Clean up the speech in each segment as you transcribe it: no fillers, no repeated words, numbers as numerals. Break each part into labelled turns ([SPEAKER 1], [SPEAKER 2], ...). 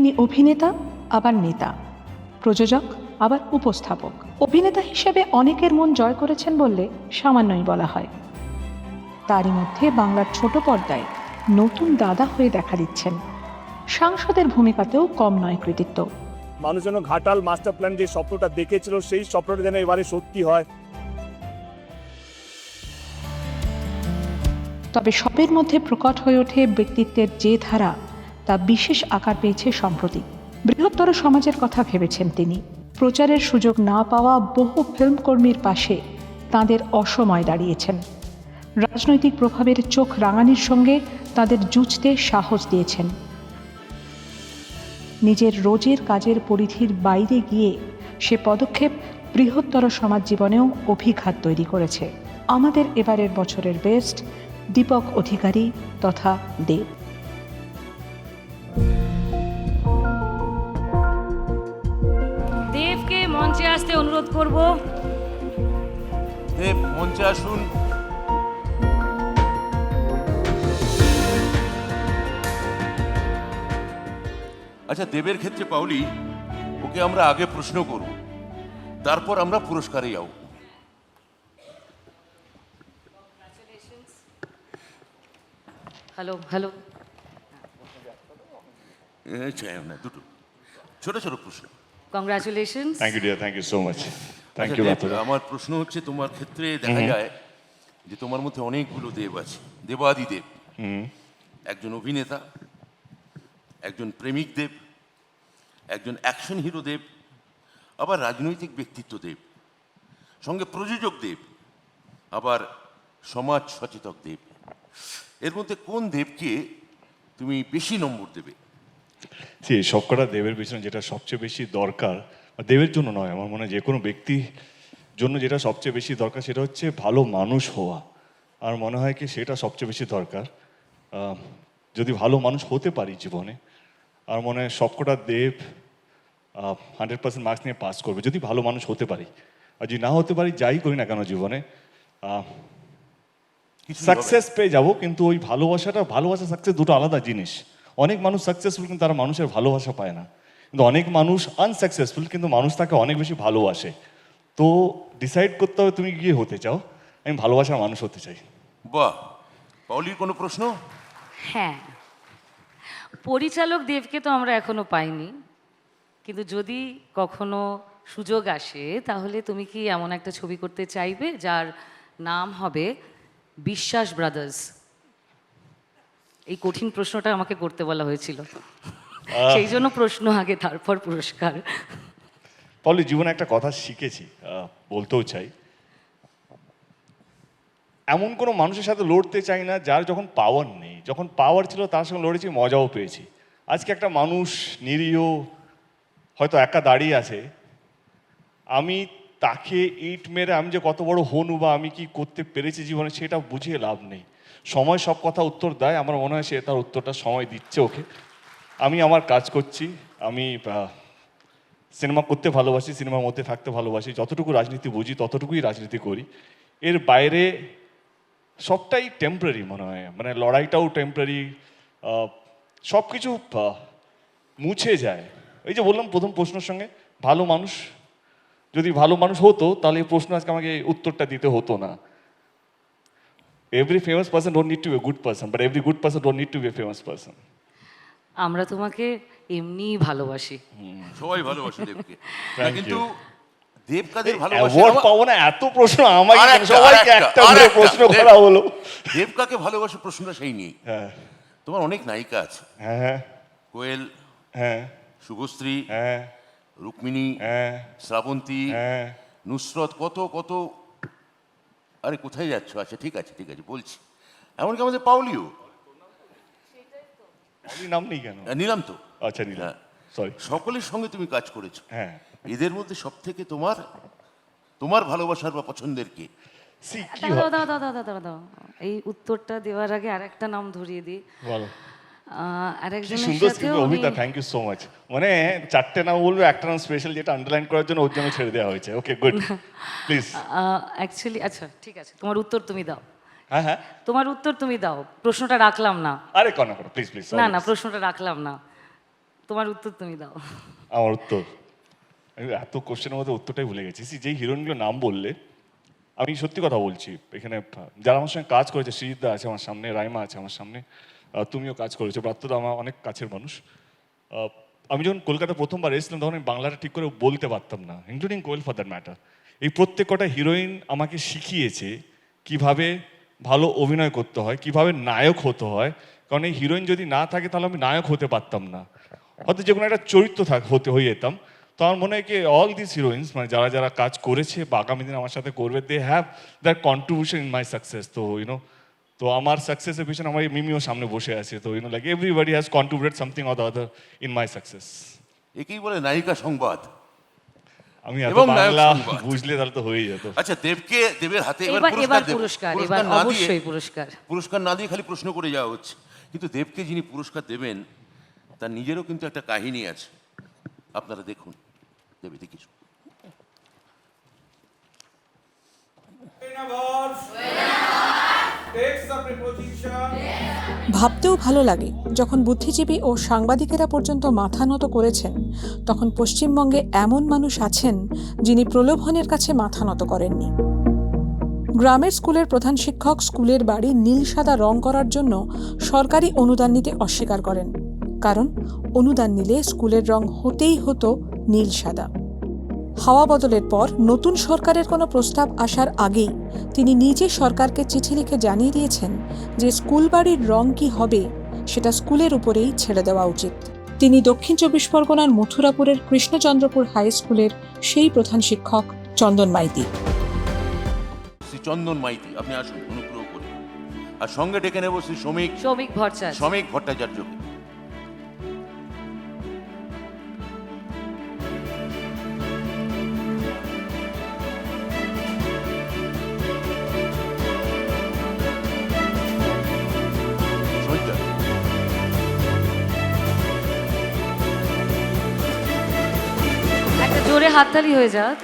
[SPEAKER 1] তিনি অভিনেতা আবার নেতা, প্রযোজক আবার উপস্থাপক। অভিনেতা হিসেবে অনেকের মন জয় করেছেন বললে সামান্যই বলা হয়। তারই মধ্যে বাংলার ছোট পর্দায় নতুন দাদা হয়ে দেখা দিচ্ছেন। সাংসদের ভূমিকাতেও কম নয় কৃতিত্ব।
[SPEAKER 2] মানুষ যেন ঘাটাল মাস্টার প্ল্যান যে স্বপ্নটা দেখেছিল সেই স্বপ্নটা যেন এবারে সত্যি হয়।
[SPEAKER 1] তবে সবের মধ্যে প্রকট হয়ে ওঠে ব্যক্তিত্বের যে ধারা, তা বিশেষ আকার পেয়েছে সম্প্রতি। বৃহত্তর সমাজের কথা ভেবেছেন তিনি। প্রচারের সুযোগ না পাওয়া বহু ফিল্মকর্মীর পাশে তাঁদের অসময় দাঁড়িয়েছেন। রাজনৈতিক প্রভাবের চোখ রাঙানির সঙ্গে তাদের যুঝতে সাহস দিয়েছেন। নিজের রোজের কাজের পরিধির বাইরে গিয়ে সে পদক্ষেপ বৃহত্তর সমাজ জীবনেও অভিঘাত তৈরি করেছে। আমাদের এবারের বছরের বেস্ট দীপক অধিকারী তথা দেব।
[SPEAKER 3] দেবকে মঞ্চে আসতে অনুরোধ করব।
[SPEAKER 4] দেব মঞ্চে আসুন। আচ্ছা, দেবের ক্ষেত্রে পাউলি, ওকে আমরা আগে প্রশ্ন করব, তারপর আমরা পুরস্কারে যাও।
[SPEAKER 3] Hello hello.
[SPEAKER 4] না, দুটো ছোট ছোট প্রশ্ন।
[SPEAKER 3] Congratulations.
[SPEAKER 5] Thank you dear, thank you so much. Thank
[SPEAKER 4] আচ্ছা,
[SPEAKER 5] ইউ।
[SPEAKER 4] দেব, আমার প্রশ্ন হচ্ছে, তোমার ক্ষেত্রে দেখা যায় যে তোমার মধ্যে অনেকগুলো দেব আছে। দেবাদি দেব, একজন অভিনেতা, একজন প্রেমিক দেব, একজন অ্যাকশন হিরো দেব, আবার রাজনৈতিক ব্যক্তিত্ব দেব, সঙ্গে প্রযোজক দেব, আবার সমাজ সচেতক দেব। এর মধ্যে কোন দেবকে তুমি বেশি নম্বর দেবে?
[SPEAKER 5] সবকটা দেবের পিছনে যেটা সবচেয়ে বেশি দরকার, দেবের জন্য নয়, আমার মনে হয় যে কোনো ব্যক্তির জন্য যেটা সবচেয়ে বেশি দরকার সেটা হচ্ছে ভালো মানুষ হওয়া। আর মনে হয় কি সেটা সবচেয়ে বেশি দরকার। যদি ভালো মানুষ হতে পারি জীবনে, আর মনে হয় সবকটা দেব 100% মার্কস নিয়ে পাস করবে যদি ভালো মানুষ হতে পারি। আর যদি না হতে পারি, যাই করি না কেন জীবনে, সাকসেস পেয়ে যাব, কিন্তু ওই ভালোবাসা সাকসেস দুটো আলাদা জিনিস। অনেক মানুষ সাকসেসফুল কিন্তু তারা মানুষের ভালোবাসা পায় না, কিন্তু অনেক মানুষ আনসাকসেসফুল কিন্তু মানুষ তাকে অনেক বেশি ভালোবাসে। তো ডিসাইড করতে হবে তুমি গিয়ে হতে চাও। আমি ভালোবাসার মানুষ হতে চাই।
[SPEAKER 4] বাহ। পাউলির কোনো প্রশ্ন?
[SPEAKER 3] হ্যাঁ, পরিচালক দেবকে তো আমরা এখনো পাইনি, কিন্তু যদি কখনো সুযোগ আসে তাহলে তুমি কি এমন একটা ছবি করতে চাইবে যার নাম হবে বিশ্বাস ব্রাদার্স? এই কঠিন প্রশ্নটা আমাকে করতে বলা হয়েছিল, সেই জন্য প্রশ্ন আগে, তারপর পুরস্কার।
[SPEAKER 5] পাউলি, জীবনে একটা কথা শিখেছি, বলতেও চাই, এমন কোনো মানুষের সাথে লড়তে চাই না যার যখন পাওয়ার নেই। যখন পাওয়ার ছিল তার সঙ্গে লড়েছি, মজাও পেয়েছি। আজকে একটা মানুষ নিরীহ হয়তো একা দাঁড়িয়ে আছে, আমি তাকে ইট মেরে আমি যে কত বড় হনু বা আমি কি করতে পেরেছি জীবনে সেটা বুঝিয়ে লাভ নেই। সময় সব কথা উত্তর দেয়। আমার মনে হয় সে তার উত্তরটা সময় দিচ্ছে ওকে। আমি আমার কাজ করছি, আমি সিনেমা করতে ভালোবাসি, সিনেমার মধ্যে থাকতে ভালোবাসি, যতটুকু রাজনীতি বুঝি ততটুকুই রাজনীতি করি। এর বাইরে সবটাই টেম্পোরারি মনে হয়, মানে লড়াইটাও টেম্পোরারি, সব কিছু মুছে যায়। এই যে বললাম প্রথম প্রশ্নের সঙ্গে, ভালো মানুষ যদি ভালো মানুষ হতো তাহলে এই প্রশ্ন আজকে আমাকে উত্তরটা দিতে হতো না। Every famous person don't need to be a good person, but every good person don't need to be a famous person.
[SPEAKER 3] আমরা তোমাকে এমনিই ভালোবাসি।
[SPEAKER 4] সবাই ভালোবাসে দেবকে, কিন্তু দেব কাদের
[SPEAKER 5] অ্যাওয়ার্ড
[SPEAKER 4] ভালোবাসে?
[SPEAKER 5] পাবো না এত প্রশ্ন আমাকে,
[SPEAKER 4] আরেকটা,
[SPEAKER 5] সবাইকে
[SPEAKER 4] আরেকটা,
[SPEAKER 5] একটা করে
[SPEAKER 4] আরেকটা,
[SPEAKER 5] প্রশ্ন
[SPEAKER 4] দেব।
[SPEAKER 5] করা হলো।
[SPEAKER 4] দেব কাকে ভালোবাসে প্রশ্নটা সেই নিয়ে।
[SPEAKER 5] হ্যাঁ
[SPEAKER 4] তোমার অনেক নায়িকা আছে,
[SPEAKER 5] হ্যাঁ
[SPEAKER 4] কোয়েল,
[SPEAKER 5] হ্যাঁ
[SPEAKER 4] শুভশ্রী,
[SPEAKER 5] হ্যাঁ
[SPEAKER 4] রুক্মিণী,
[SPEAKER 5] হ্যাঁ
[SPEAKER 4] শ্রাবন্তী,
[SPEAKER 5] হ্যাঁ।
[SPEAKER 4] নুসরত, কত কত। আরে কোথায় যাচ্ছ? আচ্ছা ঠিক আছে ঠিক আছে, বলছি। এমনকি আমাদের পাউলিও।
[SPEAKER 5] পাউলির নাম নেই কেন?
[SPEAKER 4] নিলাম তো।
[SPEAKER 5] আচ্ছা নিলাম,
[SPEAKER 4] হ্যাঁ।
[SPEAKER 5] সরি।
[SPEAKER 4] সকলের সঙ্গে তুমি কাজ করেছো,
[SPEAKER 5] হ্যাঁ।
[SPEAKER 4] এদের মধ্যে সব থেকে তোমার ভালোবাসার বা পছন্দের কে?
[SPEAKER 5] সি কি
[SPEAKER 3] দাও
[SPEAKER 5] হয়
[SPEAKER 3] দাও দাও দাও দাও দাও, এই উত্তরটা দেওয়ার আগে আরেকটা নাম ধরিয়ে দিই।
[SPEAKER 5] বলো। কি
[SPEAKER 3] আরেকজনের
[SPEAKER 5] সুন্দর
[SPEAKER 3] সাথেও
[SPEAKER 5] স্ক্রিপ্ট অভিতা, থ্যাংক ইউ সো মাচ। মানে চারটে নাম বলবো, একটা নাম স্পেশাল যেটা আন্ডারলাইন করার জন্য ওর জন্য ছেড়ে দেওয়া হয়েছে। Okay good, please.
[SPEAKER 3] অ্যাকচুয়ালি আচ্ছা ঠিক আছে, তোমার উত্তর তুমি দাও।
[SPEAKER 5] হ্যাঁ হ্যাঁ,
[SPEAKER 3] তোমার উত্তর তুমি দাও, প্রশ্নটা রাখলাম না।
[SPEAKER 5] আরে করো প্লিজ প্লিজ।
[SPEAKER 3] না না, প্রশ্নটা রাখলাম না। তোমার উত্তর তুমি দাও।
[SPEAKER 5] আমার উত্তর, আমি এত কোশ্চেনের মধ্যে উত্তরটাই ভুলে গেছি। যেই হিরোইনগুলো নাম বললে, আমি সত্যি কথা বলছি, এখানে যারা আমার সঙ্গে কাজ করেছে, সৃজিতদা আছে আমার সামনে, রাইমা আছে আমার সামনে, তুমিও কাজ করেছো, ব্রাত্যদা আমার অনেক কাছের মানুষ। আমি যখন কলকাতা প্রথমবার এসেছিলাম তখন আমি বাংলাটা ঠিক করে বলতে পারতাম না, including Koel for that matter. এই প্রত্যেক কটা হিরোইন আমাকে শিখিয়েছে কিভাবে ভালো অভিনয় করতে হয়, কিভাবে নায়ক হতে হয়। কারণ এই হিরোইন যদি না থাকে তাহলে আমি নায়ক হতে পারতাম না, হয়তো যে কোনো একটা চরিত্র হতে হয়ে যেতাম। তো আমার মনে হয় কি অল দিস হিরোইন্স, মানে যারা যারা কাজ করেছে বা আগামী দিন আমার সাথে করবে, they have that contribution in my success. তো তো আমার সাকসেসের পিছনে আমার মিমিও সামনে বসে আছে। তো like everybody has contributed something or the other in my success.
[SPEAKER 4] একেই বলে নায়িকা সংবাদ।
[SPEAKER 5] আমি এত
[SPEAKER 4] এবং নায়ক
[SPEAKER 5] বাংলা
[SPEAKER 4] সংবাদ।
[SPEAKER 5] বুঝলে তাহলে তো হয়েই যেত।
[SPEAKER 4] আচ্ছা, দেবের হাতে এবার
[SPEAKER 3] এবার
[SPEAKER 4] পুরস্কার দেব।
[SPEAKER 3] পুরস্কার, এবার
[SPEAKER 4] পুরস্কার না দিয়ে,
[SPEAKER 3] অবশ্যই পুরস্কার।
[SPEAKER 4] পুরস্কার না দিয়ে খালি প্রশ্ন করে যাওয়া হচ্ছে। কিন্তু দেবকে যিনি পুরস্কার দেবেন তার নিজেরও কিন্তু একটা কাহিনী আছে, আপনারা দেখুন। দেবে দেখিস।
[SPEAKER 1] ভাবতেও ভালো লাগে, যখন বুদ্ধিজীবী ও সাংবাদিকেরা পর্যন্ত মাথা নত করেছেন, তখন পশ্চিমবঙ্গে এমন মানুষ আছেন যিনি প্রলোভনের কাছে মাথা নত করেননি। গ্রামের স্কুলের প্রধান শিক্ষক স্কুলের বাড়ি নীল সাদা রং করার জন্য সরকারি অনুদান নিতে অস্বীকার করেন, কারণ অনুদান নিলে স্কুলের রং হতেই হতো নীল সাদা। হাওয়া বদলের পর নতুন সরকারের কোনো প্রস্তাব আসার আগেই তিনি নিজে সরকারকে চিঠি লিখে জানিয়ে দিয়েছেন যে স্কুল বাড়ির রং কি হবে সেটা স্কুলের উপরেই ছেড়ে দেওয়া উচিত। তিনি দক্ষিণ 24 পরগনার মথুরাপুরের কৃষ্ণচন্দ্রপুর হাই স্কুলের সেই প্রধান শিক্ষক চন্দন মাইতি।
[SPEAKER 4] শ্রী চন্দন মাইতি, আপনি আসুন অনুগ্রহ করে। আর সঙ্গে ডেকে নেব শ্রী
[SPEAKER 3] শ্রমিক
[SPEAKER 4] ভট্টাচার্যকে।
[SPEAKER 3] একটা জোরে হাততালি হয়ে যাক।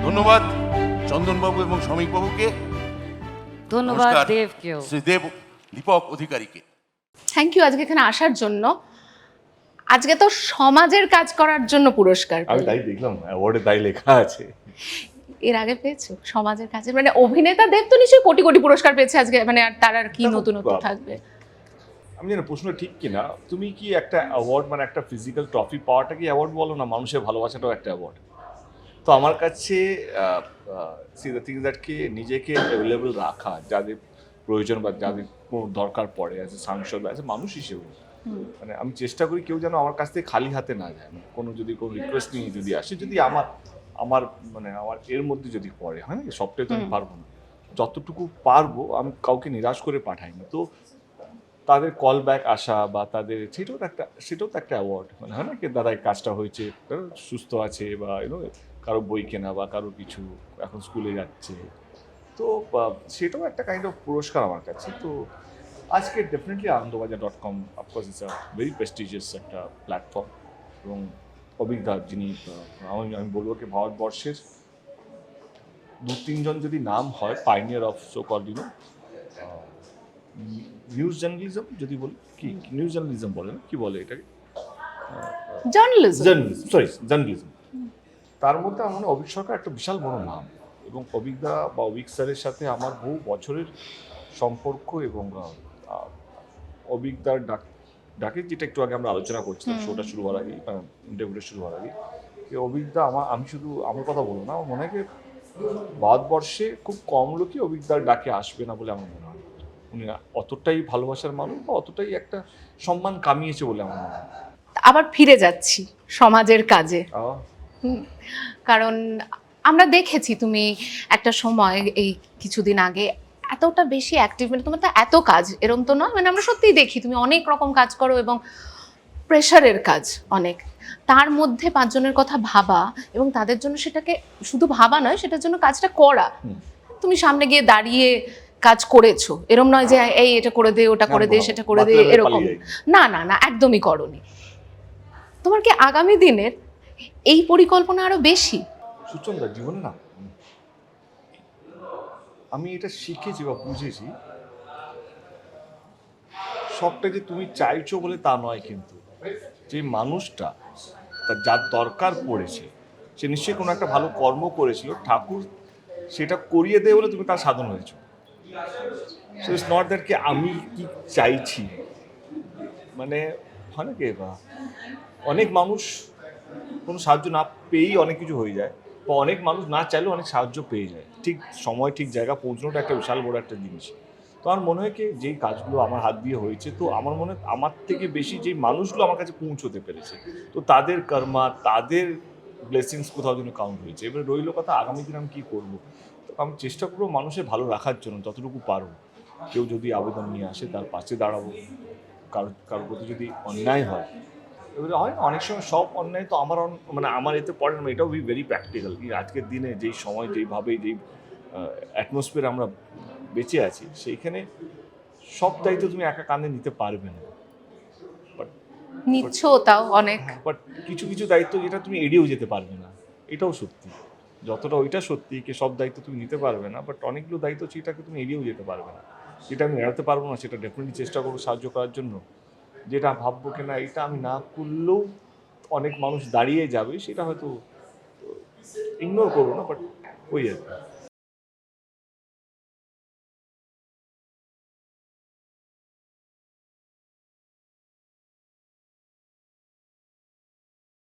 [SPEAKER 4] ধন্যবাদ চন্দনবাবু এবং শ্রমিকবাবুকে।
[SPEAKER 3] ধন্যবাদ
[SPEAKER 4] নমস্কার
[SPEAKER 3] দেবকেও।
[SPEAKER 4] শ্রী দেব দীপক অধিকারীকে।
[SPEAKER 6] থ্যাংক ইউ আজকে এখানে আসার জন্য। আজকে তো সমাজের কাজ করার জন্য পুরস্কার
[SPEAKER 5] আমি
[SPEAKER 6] পেলে।
[SPEAKER 5] তাই দেখলাম অ্যাওয়ার্ডে তাই লেখা আছে।
[SPEAKER 6] এর আগে পেয়েছো সমাজের কাজে? মানে অভিনেতা দেব তো নিশ্চয়ই কোটি কোটি পুরস্কার পেয়েছে আজকে, মানে আর তার আর কি নতুনত্ব থাকবে?
[SPEAKER 5] আমি জানি প্রশ্ন ঠিক কিনা। তুমি কি একটা অ্যাওয়ার্ড মানে একটা ফিজিক্যাল ট্রফি পাওয়াটা কি অ্যাওয়ার্ড বলো না? মানুষের ভালোবাসাটাও একটা অ্যাওয়ার্ড। তো আমার কাছে সি দ্য থিং দ্যাট কি নিজেকে অ্যাভেলেবল রাখা, যাদের প্রয়োজন বা যাদের কোনো দরকার পড়ে অ্যাজ এ সাংসদ বা অ্যাজ এ মানুষ হিসেবে, মানে আমি চেষ্টা করি কেউ যেন আমার কাছ থেকে খালি হাতে না যায়। কোনো যদি কোনো রিকোয়েস্ট নিয়ে যদি আসে, যদি আমার মানে আমার এর মধ্যে যদি পড়ে, হয় না, সবটাই তো আমি পারবো না, যতটুকু পারবো আমি কাউকে নিরাশ করে পাঠাই না। তো তাদের কল ব্যাক আসা বা তাদের সেটাও তো একটা অ্যাওয়ার্ড, মানে হয় না কি দাদা এই কাজটা হয়েছে, সুস্থ আছে, বা কারো বই কেনা বা কারো কিছু এখন স্কুলে যাচ্ছে, তো সেটাও একটা কাইন্ড অফ পুরস্কার আমার কাছে। তো আজকে ডেফিনেটলি আনন্দবাজার.com of course it's a very prestigious একটা প্ল্যাটফর্ম, এবং অভিজ্ঞতা যিনি আমি বলবো কি ভারতবর্ষের 2-3 জন যদি নাম হয় pioneer of so called news journalism, যদি বলি কি নিউজ জার্নালিজম বলে না, কি বলে এটাকে, জার্নালিজম, তার মধ্যে আমার মনে হয় অভিক সরকার একটা বিশাল বড় নাম। এবং অভিজ্ঞতা বা অভিক স্যারের সাথে আমার বহু বছরের সম্পর্ক, এবং অভিজ্ঞতার ডাকে যেটা একটু আগে আমরা আলোচনা করছিলাম শোটা শুরু হওয়ার আগে, ইন্টারভিউটা শুরু হওয়ার আগে, অভিজ্ঞতা আমি শুধু আমার কথা বলবো না, আমার মনে হয় ভারতবর্ষে খুব কম লোকই অভিজ্ঞতার ডাকে আসবে না বলে আমার মনে হয়। উনি অতটাই ভালোবাসার মানুষ বা অতটাই একটা সম্মান কামিয়েছে বলে আমার মনে হয়।
[SPEAKER 6] আবার ফিরে যাচ্ছি সমাজের কাজে, কারণ আমরা দেখেছি তুমি একটা সময় এই কিছুদিন আগে এতটা বেশি অ্যাক্টিভ, মানে তোমার তো এত কাজ, এরকম তো নয়, মানে আমরা সত্যিই দেখি তুমি অনেক রকম কাজ করো এবং প্রেশারের কাজ অনেক, তার মধ্যে 5 জনের কথা ভাবা এবং তাদের জন্য সেটাকে শুধু ভাবা নয়, সেটার জন্য কাজটা করা। তুমি সামনে গিয়ে দাঁড়িয়ে কাজ করেছো, এরম নয় যে এই এটা করে দে, ওটা করে দে, সেটা করে দে, এরকম না, একদমই করনি। তোমার কি আগামী দিনের এই পরিকল্পনা আরো বেশি।
[SPEAKER 5] সুচন্দা জীবনে না আমি এটা শিখেছি বা বুঝেছি, সবটা যে তুমি চাইছো বলে তা নয়, কিন্তু যে মানুষটা তার যার দরকার পড়েছে সে নিশ্চয়ই কোনো একটা ভালো কর্ম করেছিল, ঠাকুর সেটা করিয়ে দেয় বলে তুমি তার সাধন হয়েছো। সো ইটস নট দ্যাট কি আমি কি চাইছি, মানে হয় না কি বা অনেক মানুষ কোনো সাহায্য না পেয়েই অনেক কিছু হয়ে যায়, বা অনেক মানুষ না চাইলেও অনেক সাহায্য পেয়ে যায়। ঠিক সময় ঠিক জায়গা পৌঁছানোটা একটা বিশাল বড় একটা জিনিস। তো আমার মনে হয় কি যেই কাজগুলো আমার হাত দিয়ে হয়েছে, তো আমার মনে হয় আমার থেকে বেশি যেই মানুষগুলো আমার কাছে পৌঁছতে পেরেছে, তো তাদের কর্মা, তাদের ব্লেসিংস কোথাও যেন কাউন্ট হয়েছে। এবার রইল কথা আগামী দিন আমি কী করবো। তো আমি চেষ্টা করবো মানুষের ভালো রাখার জন্য যতটুকু পারবো। কেউ যদি আবেদন নিয়ে আসে তার পাশে দাঁড়াবো, কারোর প্রতি যদি অন্যায় হয়, এবারে হয় না অনেক সময় সব অন্যায় তো আমার মানে আমার এতে পড়ে না, এটাও ভেরি প্র্যাকটিক্যাল। আজকের দিনে যেই সময় যেইভাবে যেই অ্যাটমসফিয়ার আমরা বেঁচে আছি, সেইখানে সব দায়িত্ব তুমি একা কাঁধে নিতে পারবে না।
[SPEAKER 6] নিচ্ছ তাও অনেক।
[SPEAKER 5] বাট কিছু কিছু দায়িত্ব যেটা তুমি এড়িয়েও যেতে পারবে না, এটাও সত্যি। যতটা ওইটা সত্যি কি সব দায়িত্ব তুমি নিতে পারবে না, বাট অনেকগুলো দায়িত্ব সেটাকে তুমি এড়িয়েও যেতে পারবে না। যেটা আমি এড়াতে পারবো না সেটা ডেফিনেটলি চেষ্টা করবো সাহায্য করার জন্য। যেটা ভাববো কিনা এটা আমি না করলেও অনেক মানুষ দাঁড়িয়ে যাবে, সেটা হয়তো ইগনোর করবো না, বাট ওই আর কি।